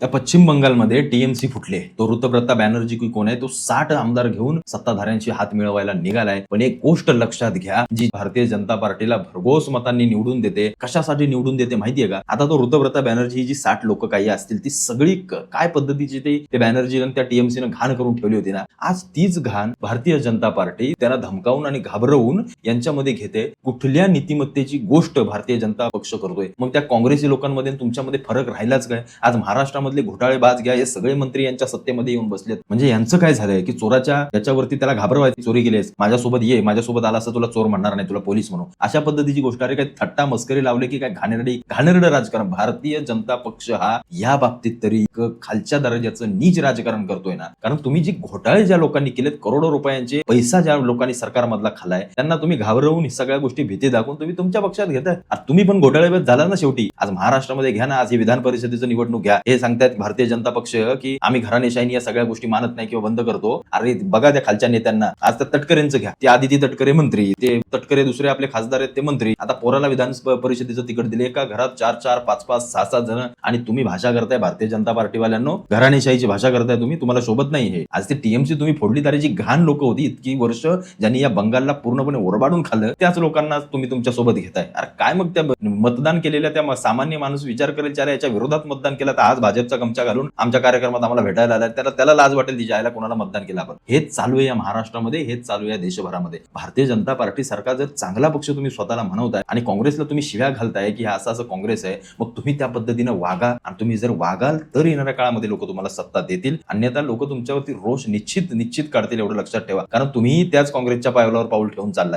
त्या पश्चिम बंगालमध्ये टीएमसी फुटले. तो ऋतुप्रता बॅनर्जी की कोण आहे, तो 60 आमदार घेऊन सत्ताधाऱ्यांशी हात मिळवायला निघालाय. पण एक गोष्ट लक्षात घ्या, जी भारतीय जनता पार्टीला भरघोस मतांनी निवडून देते. कशासाठी निवडून देते माहितीये का? आता तो ऋतुप्रता बॅनर्जी जी 60 लोक काही असतील, ती सगळी काय पद्धतीची ते बॅनर्जी आणि त्या टीएमसीनं घाण करून ठेवली होती ना, आज तीच घाण भारतीय जनता पार्टी त्यांना धमकावून आणि घाबरवून यांच्यामध्ये घेते. कुठल्या नीतिमत्तेची गोष्ट भारतीय जनता पक्ष करतोय? मग त्या काँग्रेसी लोकांमध्ये आणि तुमच्यामध्ये फरक राहिलाच काय? आज महाराष्ट्रामधले घोटाळेबाज घ्या, हे सगळे मंत्री यांच्या सत्तेमध्ये येऊन बसलेत. म्हणजे यांचं काय झालंय की चोराच्या याच्यावरती त्याला घाबरवायची, चोरी केलीस, माझ्यासोबत ये, माझ्यासोबत आला असं तुला चोर म्हणणार नाही, तुला पोलीस म्हणू, अशा पद्धतीची गोष्ट. अरे काय थट्टा मस्करी लावले की काय घाणेरडं राजकारण. भारतीय जनता पक्ष हा या बाबतीत तरी खालच्या दर्जाचं नीच राजकारण करतोय ना. कारण तुम्ही जी घोटाळे ज्या लोकांनी केलेत, करोडो रुपयांचे पैसा ज्या लोकांनी सरकारमधला खालाय, त्यांना तुम्ही घाबरवून सगळ्या गोष्टी भीती दाखवून तुम्ही तुमच्या पक्षात घेताय. तुम्ही पण घोटाळेबाज झाला ना शेवटी. आज महाराष्ट्रामध्ये घ्या ना, आज ही विधान परिषदेचं निवडणूक घ्या. हे सांगतायत भारतीय जनता पक्ष की आम्ही घराणेशाही या सगळ्या गोष्टी मानत नाही किंवा बंद करतो. अरे बघा त्या खालच्या नेत्यांना. आज त्या तटकरेंचं घ्या, ते आदिती तटकरे मंत्री, ते तटकरे दुसरे आपले खासदार आहेत ते मंत्री. आता पोराला विधान परिषदेचं तिकीट दिले. एका घरात 4-4, 5-5, 6-6 जण, आणि तुम्ही भाषा करताय भारतीय जनता पार्टीवाल्यांनो, घराणेशाहीची भाषा करताय तुम्ही. तुम्हाला शोभत नाही हे. आज ते टीएमसी तुम्ही फोडली, तारी जी घाण लोक होती इतकी वर्ष, ज्यांनी या बंगालला पूर्णपणे ओरबाडून खाल्लं, त्याच लोकांना तुम्ही तुमच्या सोबत घेताय. अरे काय मग त्या मतदान केलेल्या त्या सामान्य माणूस विचार करेल, चार याच्या विरोधात मतदान केलं, तर आज भाजपचा गमछा घालून आमच्या कार्यक्रमात आम्हाला भेटायला आला, त्याला लाज वाटेल तिच्या आईला कोणाला मतदान केलं आपण. हेच चालू आहे या महाराष्ट्रामध्ये, हेच चालू आहे या देशभरामध्ये. भारतीय जनता पार्टी सरकार जर चांगला पक्ष तुम्ही स्वतःला म्हणवताय आणि काँग्रेसला तुम्ही शिव्या घालताय की हा असं काँग्रेस आहे, मग तुम्ही त्या पद्धतीनं वागा. आणि तुम्ही जर वागाल तर येणाऱ्या काळामध्ये लोक तुम्हाला सत्ता देतील, अन्यथा लोक तुमच्यावरती रोष निश्चित काढतील, एवढं लक्षात ठेवा. कारण तुम्ही त्याच काँग्रेसच्या पावलावर पाऊल ठेवून चाललाय.